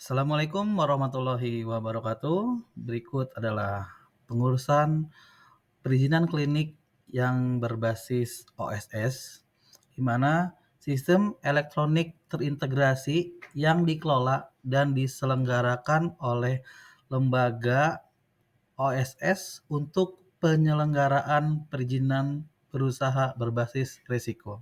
Assalamualaikum warahmatullahi wabarakatuh. Berikut adalah pengurusan perizinan klinik yang berbasis OSS, di mana sistem elektronik terintegrasi yang dikelola dan diselenggarakan oleh lembaga OSS untuk penyelenggaraan perizinan berusaha berbasis risiko.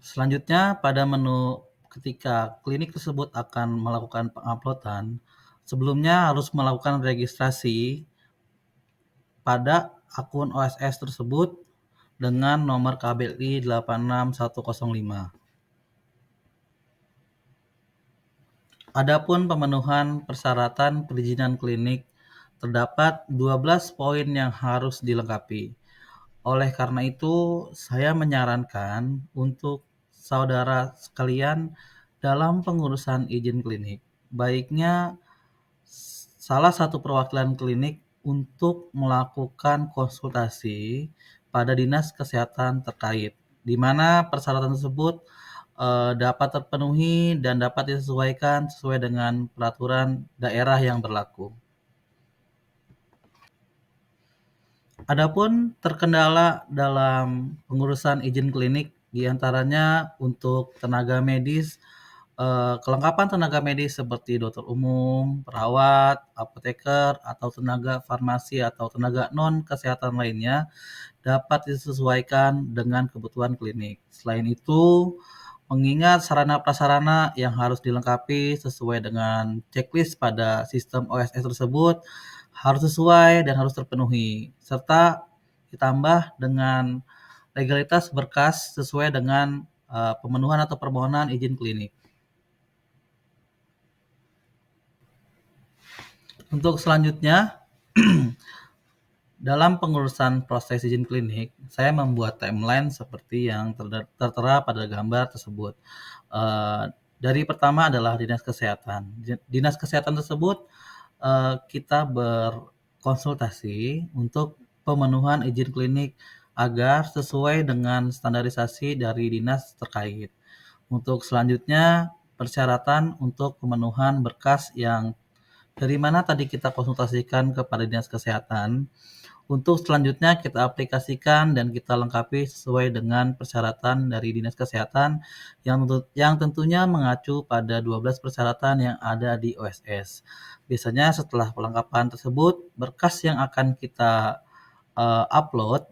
Selanjutnya, pada menu ketika klinik tersebut akan melakukan penguploadan, sebelumnya harus melakukan registrasi pada akun OSS tersebut dengan nomor KBLI 86105. Adapun pemenuhan persyaratan perizinan klinik, terdapat 12 poin yang harus dilengkapi. Oleh karena itu, saya menyarankan untuk saudara sekalian dalam pengurusan izin klinik, baiknya salah satu perwakilan klinik untuk melakukan konsultasi pada dinas kesehatan terkait, di mana persyaratan tersebut dapat terpenuhi dan dapat disesuaikan sesuai dengan peraturan daerah yang berlaku. Adapun terkendala dalam pengurusan izin klinik, diantaranya untuk tenaga medis, kelengkapan tenaga medis seperti dokter umum, perawat, apoteker, atau tenaga farmasi atau tenaga non-kesehatan lainnya dapat disesuaikan dengan kebutuhan klinik. Selain itu, mengingat sarana-prasarana yang harus dilengkapi sesuai dengan checklist pada sistem OSS tersebut harus sesuai dan harus terpenuhi, serta ditambah dengan legalitas berkas sesuai dengan pemenuhan atau permohonan izin klinik. Untuk selanjutnya, dalam pengurusan proses izin klinik, saya membuat timeline seperti yang tertera pada gambar tersebut. Dari pertama adalah dinas kesehatan. Dinas kesehatan tersebut kita berkonsultasi untuk pemenuhan izin klinik agar sesuai dengan standarisasi dari dinas terkait. Untuk selanjutnya, persyaratan untuk pemenuhan berkas yang dari mana tadi kita konsultasikan kepada dinas kesehatan. Untuk selanjutnya kita aplikasikan dan kita lengkapi sesuai dengan persyaratan dari dinas kesehatan yang tentunya mengacu pada 12 persyaratan yang ada di OSS. Biasanya setelah pelengkapan tersebut, berkas yang akan kita upload,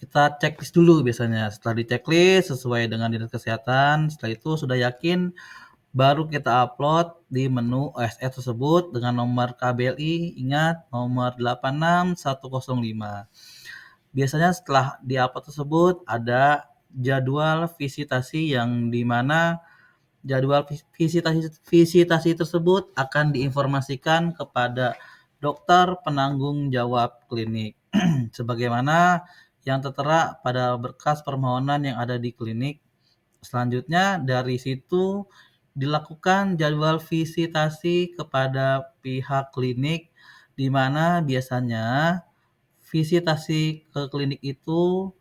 kita checklist dulu biasanya. Setelah di-checklist sesuai dengan dinas kesehatan, setelah itu sudah yakin, baru kita upload di menu OSS tersebut dengan nomor KBLI, ingat nomor 86105. Biasanya setelah di-upload tersebut ada jadwal visitasi yang di mana jadwal visitasi tersebut akan diinformasikan kepada dokter penanggung jawab klinik. Sebagaimana yang tertera pada berkas permohonan yang ada di klinik. Selanjutnya dari situ dilakukan jadwal visitasi kepada pihak klinik, di mana biasanya visitasi ke klinik itu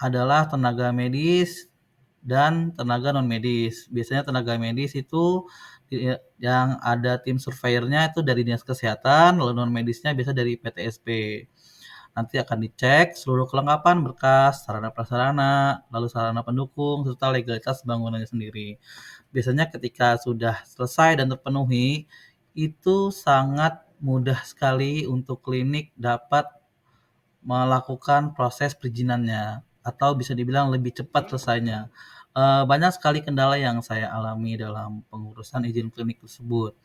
adalah tenaga medis dan tenaga non-medis. Biasanya tenaga medis itu yang ada tim surveyornya itu dari dinas kesehatan, lalu non-medisnya biasa dari PTSP. Nanti akan dicek seluruh kelengkapan berkas, sarana prasarana, lalu sarana pendukung, serta legalitas bangunannya sendiri. Biasanya ketika sudah selesai dan terpenuhi, itu sangat mudah sekali untuk klinik dapat melakukan proses perizinannya, atau bisa dibilang lebih cepat selesainya. Banyak sekali kendala yang saya alami dalam pengurusan izin klinik tersebut.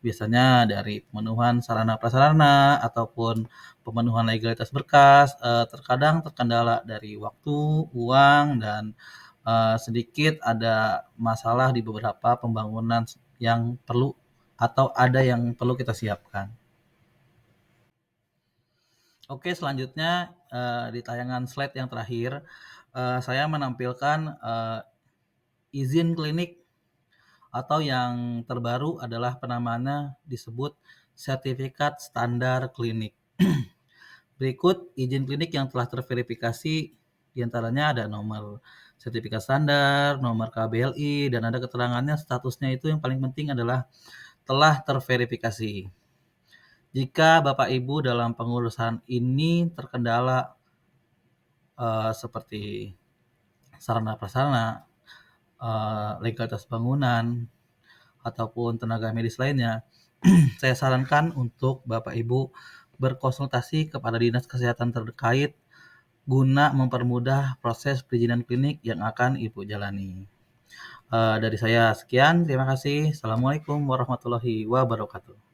Biasanya dari pemenuhan sarana prasarana ataupun pemenuhan legalitas berkas, terkadang terkendala dari waktu, uang, dan sedikit ada masalah di beberapa pembangunan yang perlu atau ada yang perlu kita siapkan. Oke, selanjutnya di tayangan slide yang terakhir, saya menampilkan izin klinik atau yang terbaru adalah penamaannya disebut sertifikat standar klinik. Berikut izin klinik yang telah terverifikasi Di antaranya ada nomor sertifikat standar, nomor KBLI, dan ada keterangannya statusnya itu yang paling penting adalah telah terverifikasi. Jika Bapak Ibu dalam pengurusan ini terkendala seperti sarana prasarana, legalitas bangunan, ataupun tenaga medis lainnya, saya sarankan untuk Bapak Ibu berkonsultasi kepada dinas kesehatan terkait guna mempermudah proses perizinan klinik yang akan Ibu jalani. Dari saya sekian, terima kasih. Assalamualaikum warahmatullahi wabarakatuh.